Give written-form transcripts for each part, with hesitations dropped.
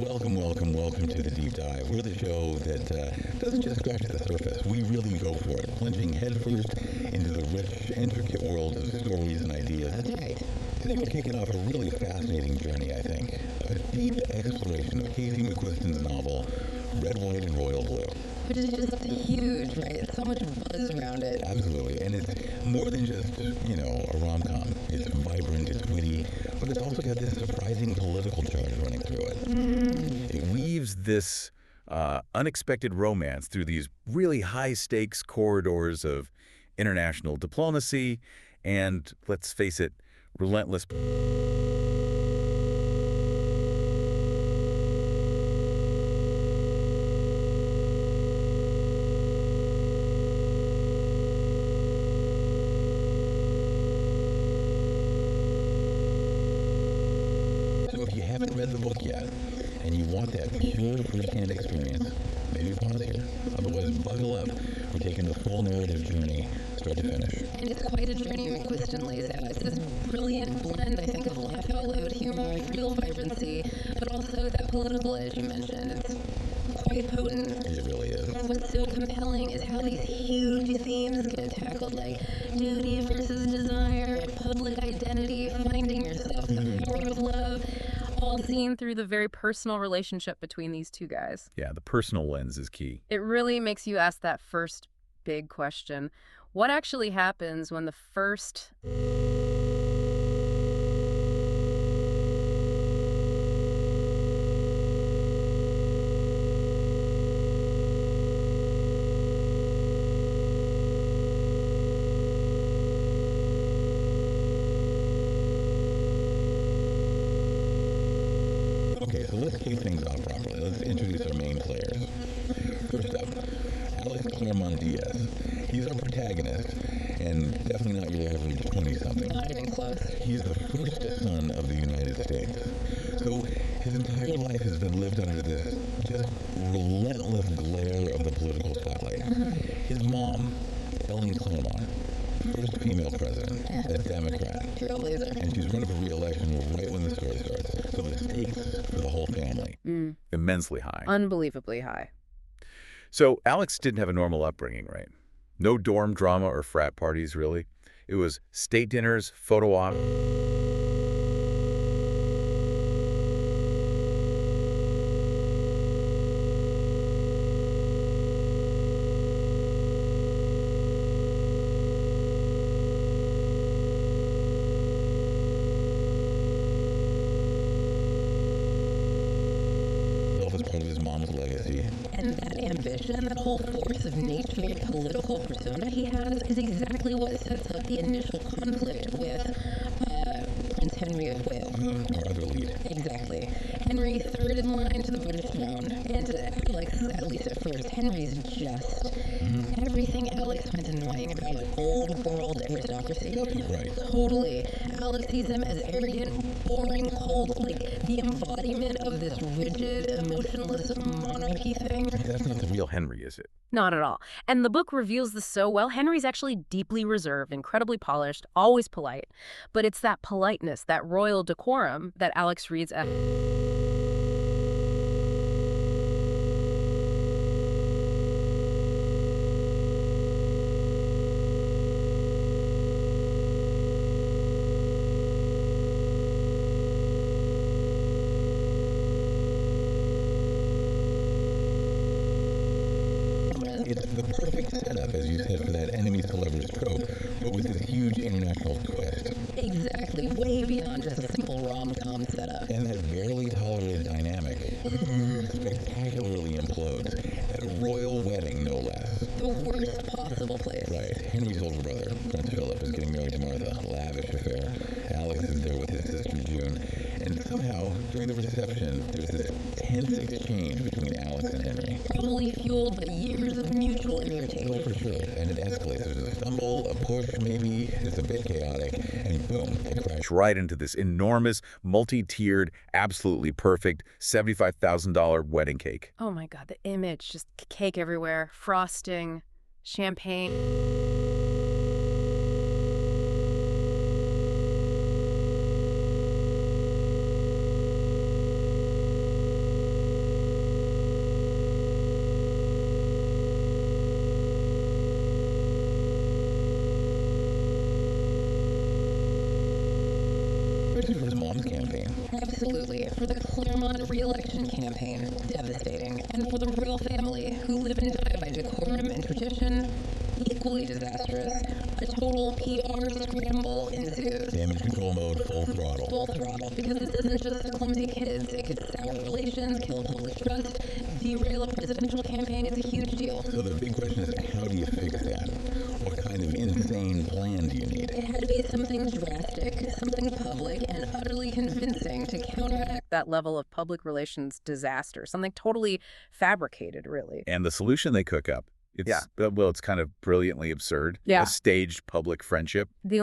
Welcome to the Deep Dive. We're the show that doesn't just scratch the surface. We really go for it, plunging headfirst into the rich, intricate world of stories and ideas. Today we're kicking off a really fascinating journey, I think. A deep exploration of Casey McQuiston's novel, Red, White, and Royal Blue. Which is just huge, right? So much buzz around it. Absolutely. And it's more than just, a rom-com. It's vibrant, it's witty, but it's also got this surprising political charge running through it. It weaves this unexpected romance through these really high-stakes corridors of international diplomacy and, let's face it, relentless. If you haven't read the book yet, and you want that pure first-hand experience, maybe pause here. Otherwise, buckle up. We're taking the full narrative journey, start to finish. And it's quite a journey McQuiston lays out. It's this brilliant blend, I think, of laugh-out-loud humor, real vibrancy, but also that political edge you mentioned. It's quite potent. It really is. And what's so compelling is how these huge themes get tackled, like duty versus desire, public identity, finding yourself, the power of love. All seen through the very personal relationship between these two guys. Yeah, the personal lens is key. It really makes you ask that first big question. What actually happens when the first... Okay, so let's kick things off properly. Let's introduce our main players. First up, Alex Claremont-Diaz. He's our protagonist, and definitely not your average 20-something. Not even close. He's the first son of the United States. So his entire life has been lived under this just relentless glare of the political spotlight. His mom, Ellen Claremont, first female president, a Democrat. Trailblazer. And she's running for re-election right when the story starts. So the stakes for the whole family. Immensely high. Unbelievably high. So Alex didn't have a normal upbringing, right? No dorm drama or frat parties, really. It was state dinners, photo op. As part of his mom's legacy. And that ambition, that whole force of nature, political persona he has, is exactly what sets up the initial conflict with Prince Henry of Wales. Our other lead. Exactly. Henry, third in line to the British throne. And Alex, at least at first, Henry's just everything Alex finds annoying about old world aristocracy. Right. Totally. Alex sees him as arrogant, boring, cold, like the embodiment of this rigid, emotionless monarchy thing. That's not the real Henry, is it? Not at all. And the book reveals this so well. Henry's actually deeply reserved, incredibly polished, always polite. But it's that politeness, that royal decorum that Alex reads at... It's the perfect setup, as you said, for that enemies to lovers trope, but with this huge international twist. Exactly. Way beyond just a simple rom-com setup. And that barely tolerated dynamic spectacularly implodes. At a royal wedding, no less. The worst possible place. Right. Henry's older brother, Prince Philip, is getting married to Martha. Lavish affair. Alex is there with his sister June. And somehow, during the reception, there's this tense exchange between Alex and Henry. Probably fueled by years of mutual irritation. Oh, for sure. And it escalates. There's a stumble, a push maybe. It's a bit chaotic. And boom, it crashes Right into this enormous, multi-tiered, absolutely perfect $75,000 wedding cake. Oh my God, the image, just cake everywhere, frosting, champagne. Absolutely. For the Claremont re-election campaign, devastating. And for the royal family, who live and die by decorum and tradition, equally disastrous. A total PR scramble ensues. Damage control mode, full throttle. Full throttle. Because this isn't just the clumsy kids. It could sour relations, kill public trust, derail a presidential campaign. It's a huge deal. So the big question is, how do you fix that? What kind of insane plan do you need? It had to be something drastic, something public, and utterly convincing to counteract That level of public relations disaster, something totally fabricated, really. And the solution they cook up, it's kind of brilliantly absurd. Yeah. A staged public friendship. The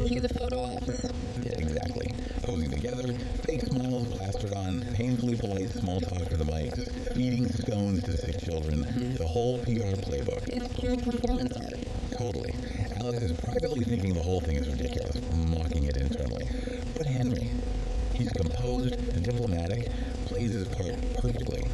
cue the photo ops. Yeah, exactly. Posing together, fake smiles plastered on, painfully polite small talk to the mics, feeding scones to sick children, the whole PR playbook. It's pure performance art. Totally. Alex is privately thinking the whole thing is ridiculous, mocking it internally. But Henry, he's composed and diplomatic, plays his part perfectly,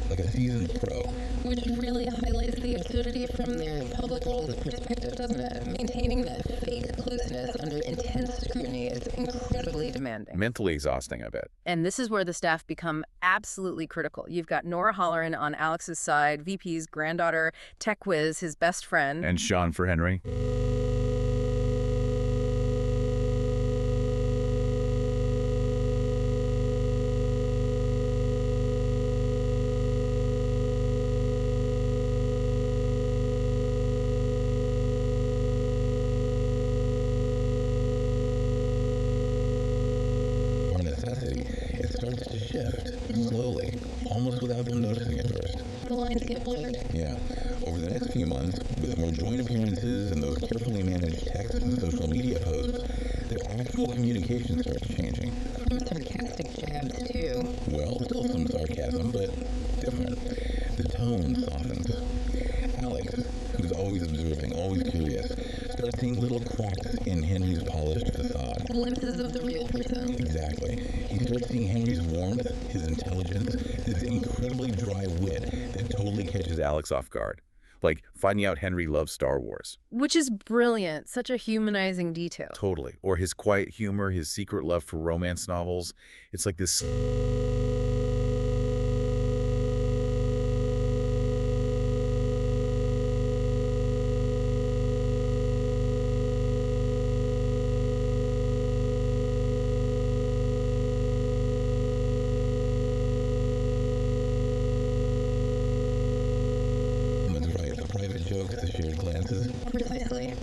like a seasoned pro. Which really highlights the absurdity from their public role's perspective, doesn't it? Maintaining that fake closeness under intense scrutiny is incredibly demanding. Mentally exhausting, I bet. And this is where the staff become absolutely critical. You've got Nora Holleran on Alex's side, VP's granddaughter, Tech Whiz, his best friend. And Sean for Henry. It starts to shift, slowly, almost without them noticing at first. The lines get blurred. Yeah. Over the next few months, with more joint appearances and those carefully managed text and social media posts, their actual communication starts changing. From sarcastic jabs, too. Well, still some sarcasm, but different. The tone softens. Alex, who's always observing, always curious, starts seeing little cracks in Henry's polished facade. Glimpses of the real person. Exactly. He starts seeing Henry's warmth, his intelligence, his incredibly dry wit that totally catches Alex off guard. Like finding out Henry loves Star Wars. Which is brilliant. Such a humanizing detail. Totally. Or his quiet humor, his secret love for romance novels. It's like this... jokes, the shared glances. Precisely.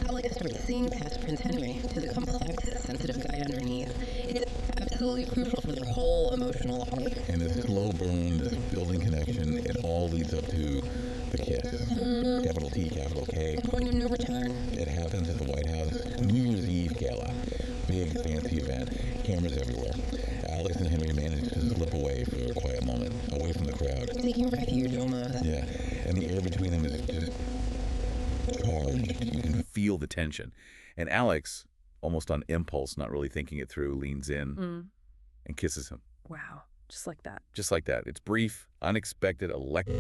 Alex starts seeing past Prince Henry to the complex, sensitive guy underneath. It's absolutely crucial for their whole emotional arc. And this slow burn, this building connection, it all leads up to the kiss. Capital T, capital K. Point of no return. It happens at the White House New Year's Eve gala. Big, fancy event. Cameras everywhere. Alex and Henry manage to slip away for a quiet moment, away from the crowd. Taking refuge, almost. Yeah, and the air between them is just charged. You can feel the tension. And Alex, almost on impulse, not really thinking it through, leans in and kisses him. Wow. Just like that. Just like that. It's brief, unexpected, electric.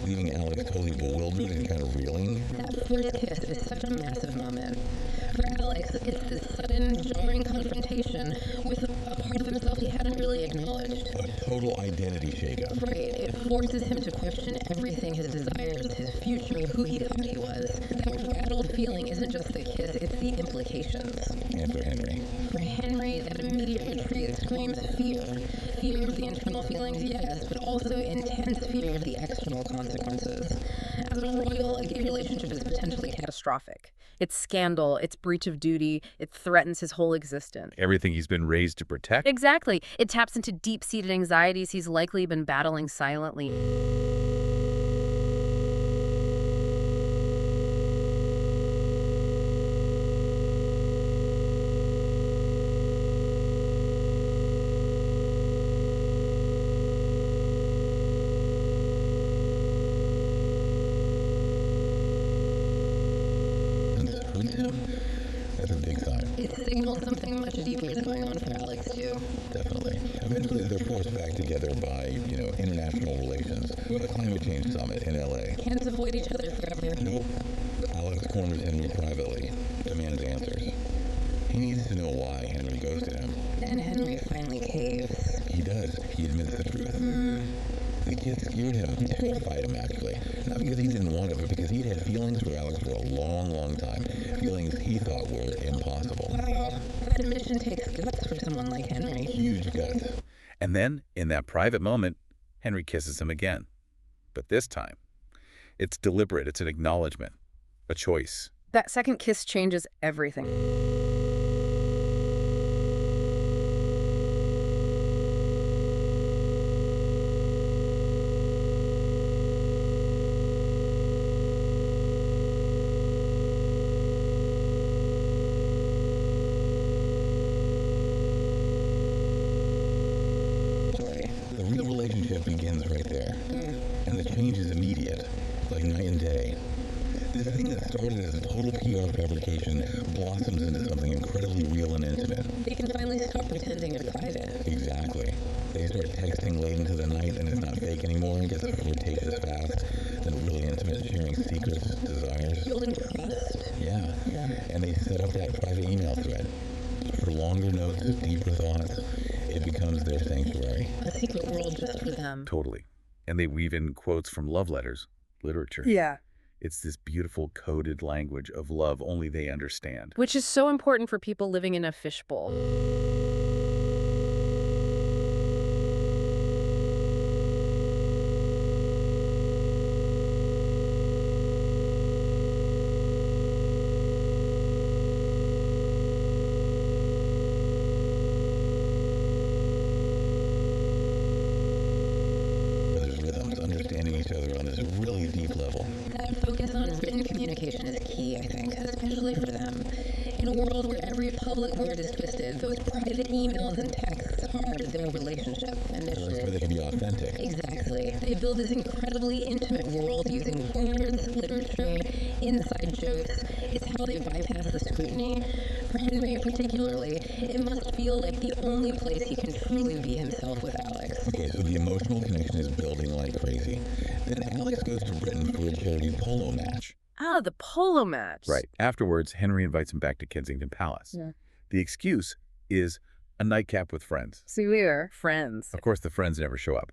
Leaving Alex totally bewildered and kind of reeling. That first kiss is such a massive moment. For Alex, it's this sudden, jarring confrontation with a part of himself he hadn't really acknowledged. A total identity shakeup. Right. It forces him to question everything, his desires, his future, who he thought he was. That rattled feeling isn't just the kiss, it's the implications. And for Henry. For Henry, that immediate retreat screams fear. Fear of the internal feelings, yes, but also intense fear of the external consequences. As a royal, a gay relationship is potentially Catastrophic. It's scandal, it's breach of duty, it threatens his whole existence. Everything he's been raised to protect. Exactly. It taps into deep-seated anxieties he's likely been battling silently. That's a big sign. It signals something much deeper is going on for Alex, too. Definitely. Eventually, they're forced back together by, international relations. A climate change summit in L.A. Can't avoid each other forever. Nope. Alex corners Henry privately, demands answers. He needs to know why Henry ghosted him. And Henry finally caves. He does. He admits the truth. The kid scared him, terrified him actually. Not because he didn't want it, but because he'd had feelings for Alex for a long, long time. Feelings he thought were impossible. Wow, that admission takes guts for someone like Henry. Huge guts. And then, in that private moment, Henry kisses him again. But this time, it's deliberate. It's an acknowledgement, a choice. That second kiss changes everything. The real relationship begins right there. And the change is immediate, like night and day. This thing that started as a total PR fabrication blossoms into something incredibly real and intimate. They can finally stop pretending it's private. Exactly. They start texting late into the night and it's not fake anymore. It gets flirtatious fast, then really intimate, sharing secrets, desires. Building trust. Yeah. And they set up that private email thread. For longer notes, deeper thoughts, it becomes their sanctuary. A secret world just for them. Totally. And they weave in quotes from love letters, literature. Yeah. It's this beautiful coded language of love only they understand. Which is so important for people living in a fishbowl. There's rhythms, understanding each other on this really deep level. That focus on written communication is key, I think, especially for them. In a world where every public word is twisted, those private emails and texts harm their relationship So initially. they can be authentic. Exactly. They build this incredibly intimate world using words, literature, inside jokes. It's how they bypass the scrutiny. For Henry particularly, it must feel like the only place he can truly be himself with Alex. Okay, so the emotional connection is building like crazy. Then Alex goes to Britain for a charity polo match. Ah, the polo match. Right. Afterwards, Henry invites him back to Kensington Palace. Yeah. The excuse is a nightcap with friends. See, we're friends. Of course, the friends never show up.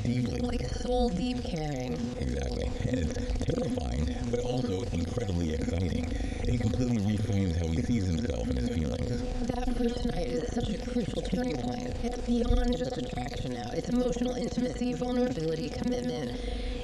Deeply. Like soul deep caring. Exactly. And it's terrifying, but also incredibly exciting. It completely reframes how he sees himself and his feelings. That first night is such a crucial turning point. It's beyond just attraction now. It's emotional intimacy, vulnerability, commitment,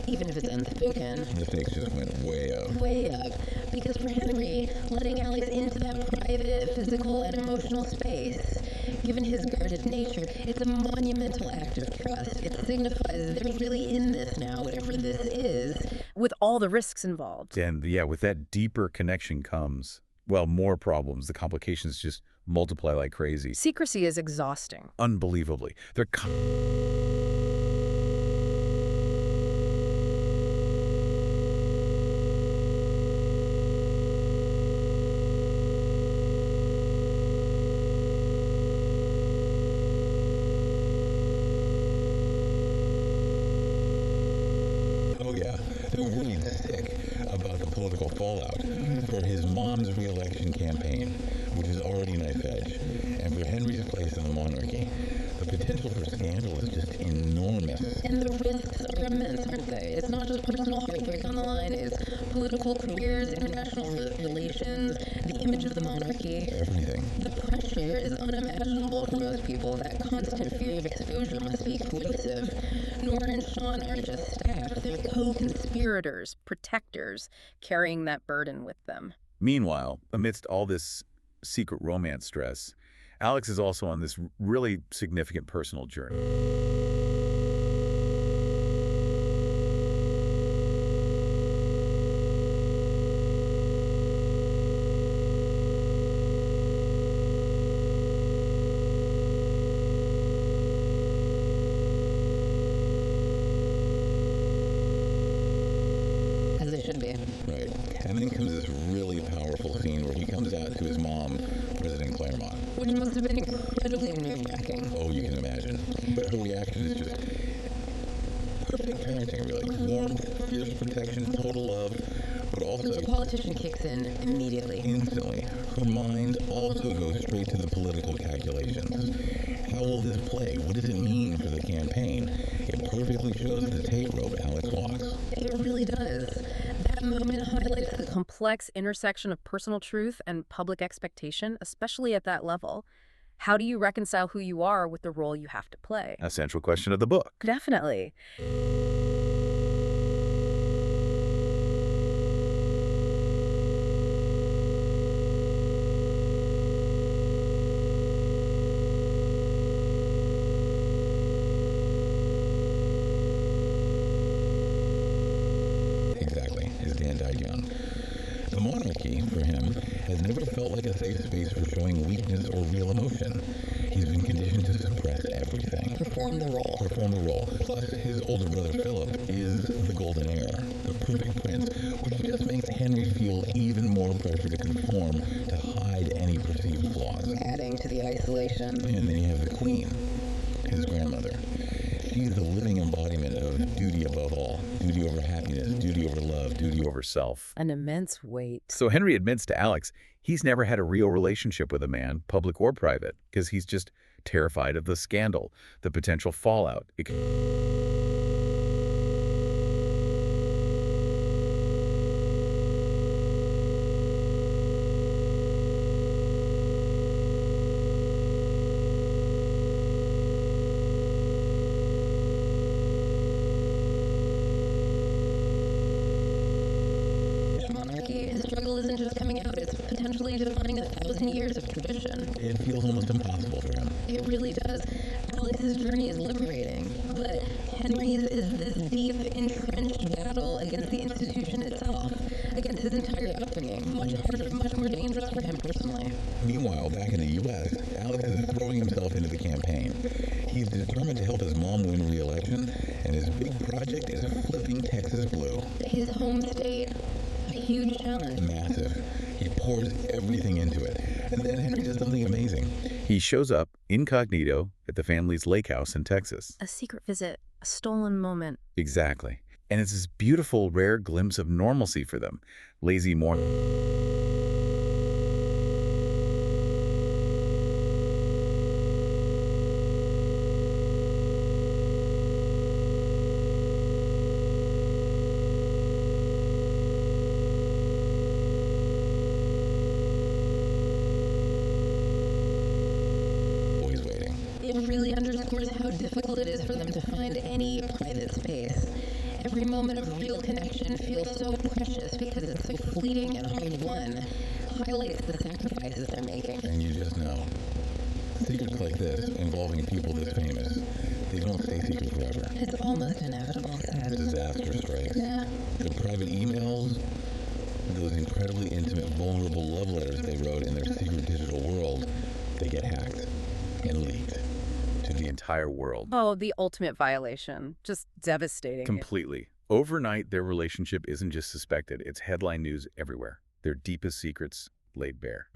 even if it's unspoken. The stakes just went way up. Way up. Because for Henry, letting Alex into that private, physical, and emotional space, given his guarded nature, it's a monumental act of trust. It signifies they're really in this now, whatever this is. With all the risks involved. And yeah, with that deeper connection comes, well, more problems. The complications just multiply like crazy. Secrecy is exhausting. Unbelievably. They're Oh yeah, they're worried sick about the political fallout for his mom's re-election campaign, which is already knife edge, and for Henry's place in the monarchy. The potential for scandal is just enormous. And the risks are immense, aren't they? It's not just personal heartbreak on the line, it's political careers, international relations, the image of the monarchy. Everything. The pressure is unimaginable for most people. That constant fear of exposure must be corrosive. Nora and Sean aren't just staff, they're co-conspirators, Protectors carrying that burden with them. Meanwhile, amidst all this secret romance stress, Alex is also on this really significant personal journey. parenting, really. Warmth, fierce protection, total love, but also... The politician kicks in immediately. Instantly. Her mind also goes straight to the political calculations. How will this play? What does it mean for the campaign? It perfectly shows the tightrope Alex walks. It really does. That moment highlights the Complex intersection of personal truth and public expectation, especially at that level. How do you reconcile who you are with the role you have to play? A central question of the book. Definitely. Exactly. His dad died young. The monarchy, for him, has never felt like a safe space for showing weakness or real emotion. He's been conditioned to suppress everything. perform the role. Perform the role. Plus, his older brother Philip is the golden heir, the perfect prince, which just makes Henry feel even more pressure to conform to hide any perceived flaws. Adding to the isolation. And then you have the queen, his grandmother. She's the living embodiment of duty above all. Duty over happiness, duty over love, duty over self. An immense weight. So Henry admits to Alex he's never had a real relationship with a man, public or private, because he's just terrified of the scandal, the potential fallout. His struggle isn't just coming out, it's potentially defining 1,000 years of tradition. It feels almost impossible for him. It really does. Alex's journey is liberating, but Henry's is this deep, entrenched battle against the institution itself, against his entire upbringing, much harder, much more dangerous for him personally. Meanwhile, back in the U.S., Alex is throwing himself into the campaign. He's determined to help his mom win re-election, and his big project is flipping Texas blue. His home state, a huge challenge. Massive. He pours everything into it. And then Henry does something amazing. He shows up incognito at the family's lake house in Texas. A secret visit, a stolen moment. Exactly. And it's this beautiful, rare glimpse of normalcy for them. Lazy morning. It really underscores how difficult it is for them to find any private space. Every moment of real connection feels so precious because it's so fleeting and hard-won. Highlights the sacrifices they're making. And you just know. Secrets like this, involving people this famous, they don't stay secret forever. It's almost inevitable, sad. Disaster strikes. Yeah. The private emails, those incredibly intimate, vulnerable love letters they wrote in their secret digital world, they get hacked and leaked. To the entire world. Oh, the ultimate violation. Just devastating. Completely. Overnight, their relationship isn't just suspected, it's headline news everywhere. Their deepest secrets laid bare.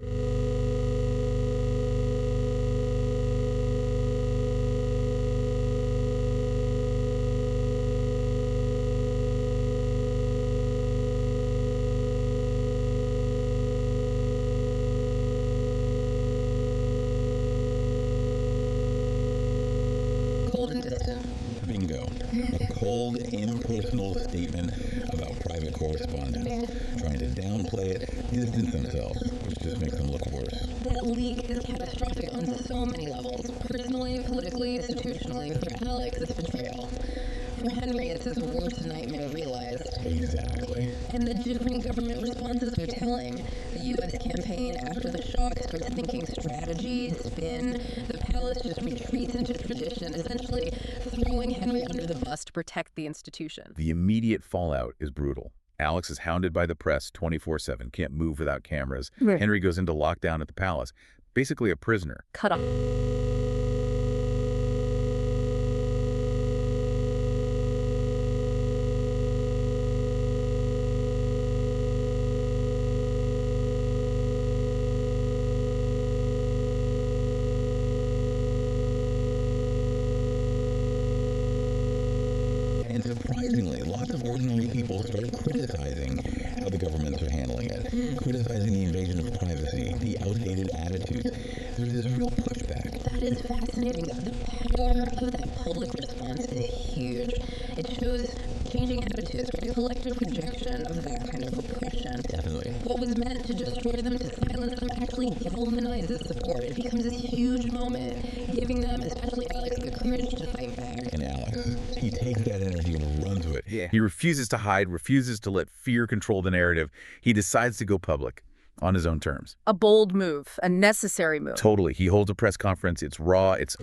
Cold and distant. Bingo. A cold, impersonal statement about private correspondence. Trying to downplay it, distance themselves, which just makes them look worse. That leak is catastrophic on so many levels. Personally, politically, institutionally. For Alex, it's betrayal. For Henry, it's his worst nightmare realized. Exactly. And the different government responses are telling. The U.S. campaign, after the shock, starts thinking strategy, spin. The palace just retreats into tradition, essentially throwing Henry under the bus To protect the institution. The immediate fallout is brutal. Alex is hounded by the press 24/7, can't move without cameras. Right. Henry goes into lockdown at the palace, basically a prisoner. Cut off. And to surprisingly, lots of ordinary people started criticizing how the governments are handling it, criticizing the invasion of privacy, the outdated attitudes. There's this real pushback. That is fascinating. The power of that public response is huge. It shows changing attitudes, a collective rejection of that kind of repression. Definitely. What was meant to destroy them, to silence them, actually galvanizes support. It becomes this huge moment, giving them, especially Alex, the courage to fight back. And Alex, he takes that energy and runs with it. Yeah. He refuses to hide, refuses to let fear control the narrative. He decides to go public on his own terms. A bold move, a necessary move. Totally. He holds a press conference. It's raw. It's...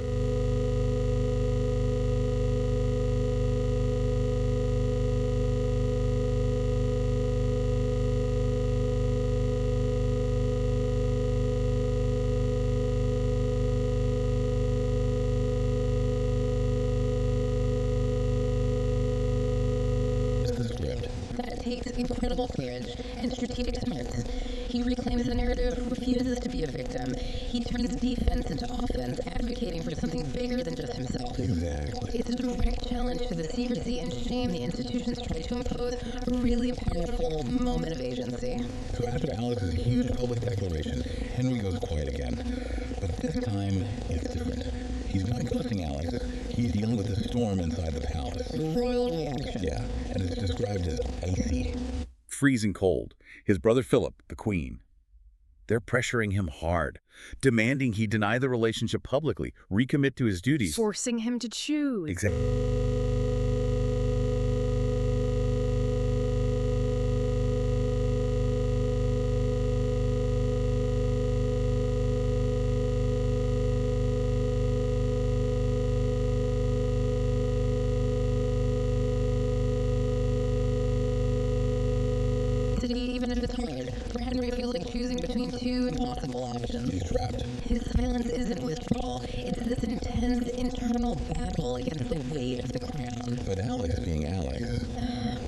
That takes incredible courage and strategic smarts. He reclaims the narrative, refuses to be a victim. He turns defense into offense, advocating for something bigger than just himself. Exactly. It's a direct challenge to the secrecy and shame the institutions try to impose, a really powerful moment of agency. So after Alex's huge public declaration, Henry goes quiet again. But this time, it's different. He's not ghosting Alex. He's dealing with the storm inside the palace. Royal reaction. Yeah, and it's described as icy. freezing cold. His brother Philip, the Queen. They're pressuring him hard, demanding he deny the relationship publicly, recommit to his duties. Forcing him to choose. Exactly. Even if it's hard, for Henry feels like choosing between two impossible options. He's trapped. His silence isn't withdrawal, it's this intense internal battle against the weight of the crown. But Alex, being Alex,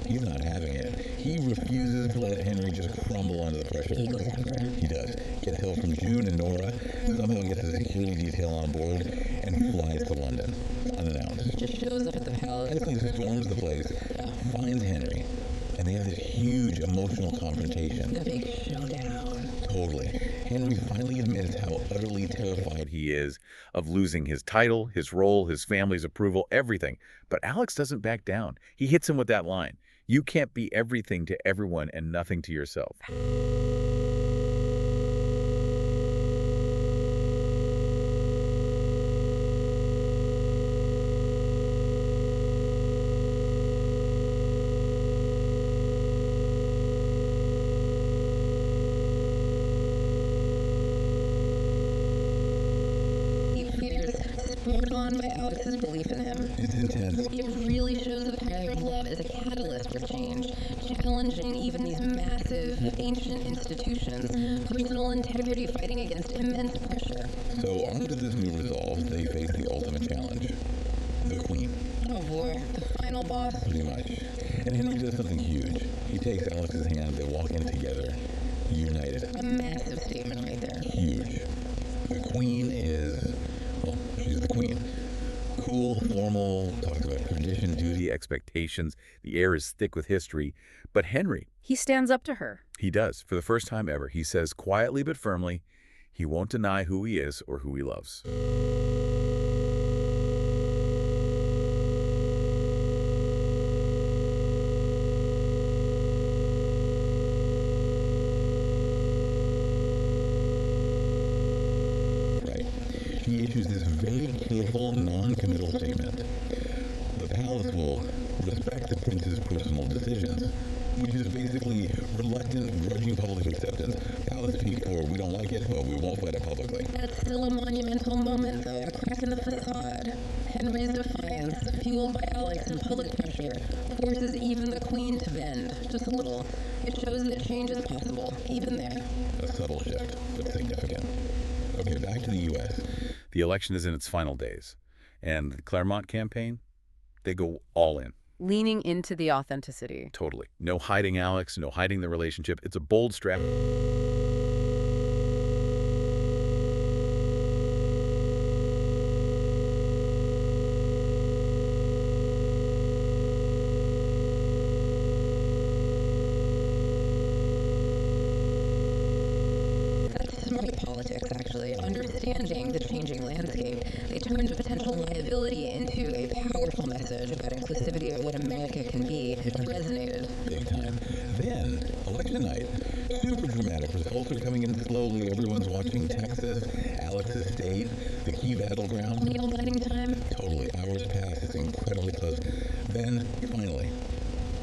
he's not having it. He refuses to let Henry just crumble under the pressure. He goes after him. He does. Gets help from June and Nora, somehow gets a security detail on board, and flies to London, unannounced. Just shows up at the palace. Basically storms the place, finds Henry, and they have this huge emotional confrontation. The big showdown. Totally. Henry finally admits how utterly terrified He is of losing his title, his role, his family's approval, everything. But Alex doesn't back down. He hits him with that line. You can't be everything to everyone and nothing to yourself. Spurred on by Alex's belief in him. It's intense. It really shows the power of love as a catalyst for change, challenging even these massive, ancient institutions, personal integrity fighting against immense pressure. So armed with this new resolve, they face the ultimate challenge. The Queen. Oh boy, the final boss. Pretty much. And Henry does something huge. He takes Alex's hand, they walk in together, united. A massive statement right there. Huge. The Queen is, well, she's the Queen. Cool, formal, talks about tradition, duty, Expectations, the air is thick with history. But Henry, He stands up to her. he does. For the first time ever, he says quietly but firmly, he won't deny who he is or who he loves. He issues this very careful, non-committal statement. The palace will respect the prince's personal decisions, which is basically reluctant, grudging public acceptance. Palace speak for, we don't like it, but we won't fight it publicly. That's still a monumental moment, though, a crack in the facade. Henry's defiance, fueled by Alex and public pressure, forces even the Queen to bend, just a little. It shows that change is possible, even there. A subtle shift, but significant. Okay, back to the U.S. The election is in its final days, and the Claremont campaign, they go all in. Leaning into the authenticity. Totally. No hiding Alex, no hiding the relationship. It's a bold strap. message about inclusivity or what America can be resonated. Big time. Then, election night. Super dramatic. Results are coming in slowly. Everyone's watching Texas, Alex's state, the key battleground. Nail-biting time. Totally. Hours pass. It's incredibly close. Then, finally,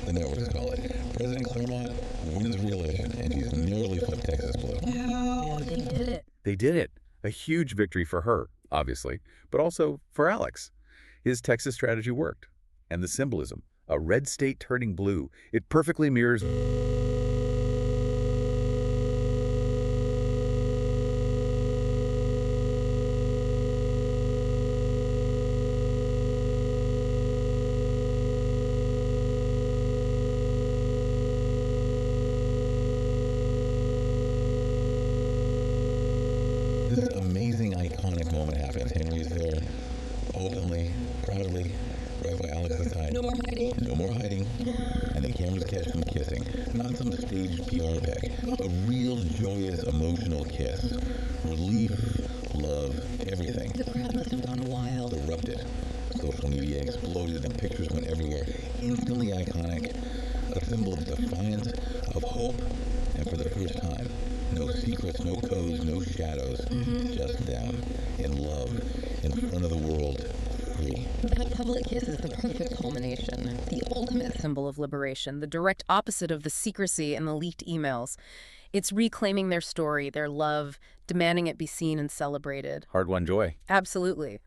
the networks call it. President Claremont wins re-election, and she's nearly flipped Texas blue. Oh, they did it. They did it. A huge victory for her, obviously, but also for Alex. His Texas strategy worked. And the symbolism, a red state turning blue, it perfectly mirrors... This amazing, iconic moment happens. Henry's there, openly, proudly, right by Alex's side. No more hiding. No more hiding. And the cameras catch them kissing. Not some staged PR peck. A real, joyous, emotional kiss. Relief, love, everything. The crowd must have gone wild. Erupted. Social media exploded and pictures went everywhere. Instantly iconic. A symbol of defiance, of hope, and for the first time, no secrets, no codes, no shadows. Just them, in love, in front of the world, free. That public kiss is the perfect culmination, the ultimate Symbol of liberation, the direct opposite of the secrecy and the leaked emails. It's reclaiming their story, their love, demanding it be seen and celebrated. Hard-won joy. Absolutely.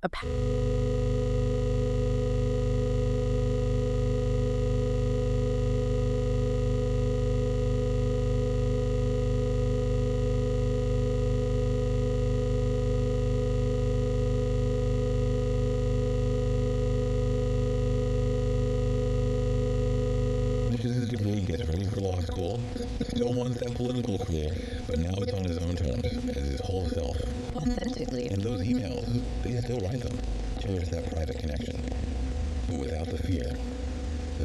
His degree, gets ready for law school, still wants that political career, but now it's on his own terms, as his whole self. authentically. And those emails, they still write them. Cherish that private connection. But without the fear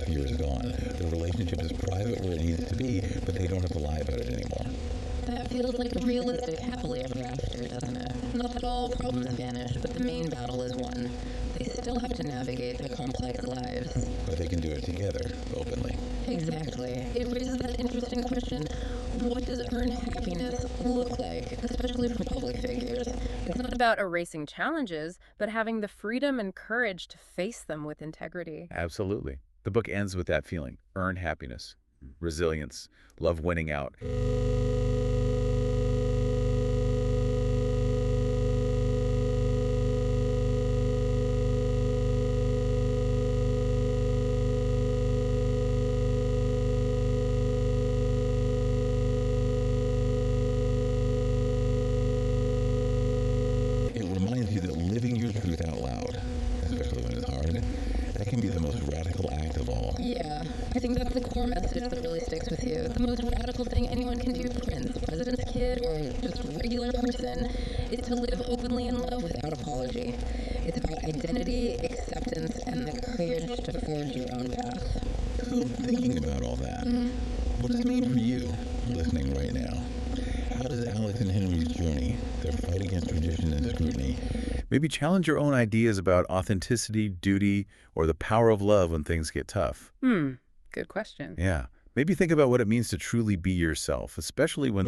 is gone. The relationship is private where it needs to be, but they don't have to lie about it anymore. That feels like a realistic happily ever after, doesn't it? Not that all problems vanish, but the main battle is won. They still have to navigate their complex lives. But they can do it together, openly. Exactly. It raises that interesting question. What does earned happiness look like, especially for public figures? It's not about erasing challenges, but having the freedom and courage to face them with integrity. Absolutely. The book ends with that feeling. Earn happiness, resilience, love winning out. It reminds you that living your truth out loud, especially when it's hard, that can be the most radical act of all. Yeah, I think that's the core message that really sticks with you. The most radical thing anyone can do, Prince, president's kid, or just a regular person, is to live openly in love without apology. It's about identity, acceptance, and the courage to forge your own path. So thinking about all that, what does it mean for you, listening right now? How does Alex and Henry's journey, their fight against tradition and scrutiny, Maybe challenge your own ideas about authenticity, duty, or the power of love when things get tough. Good question. Yeah. Maybe think about what it means to truly be yourself, especially when...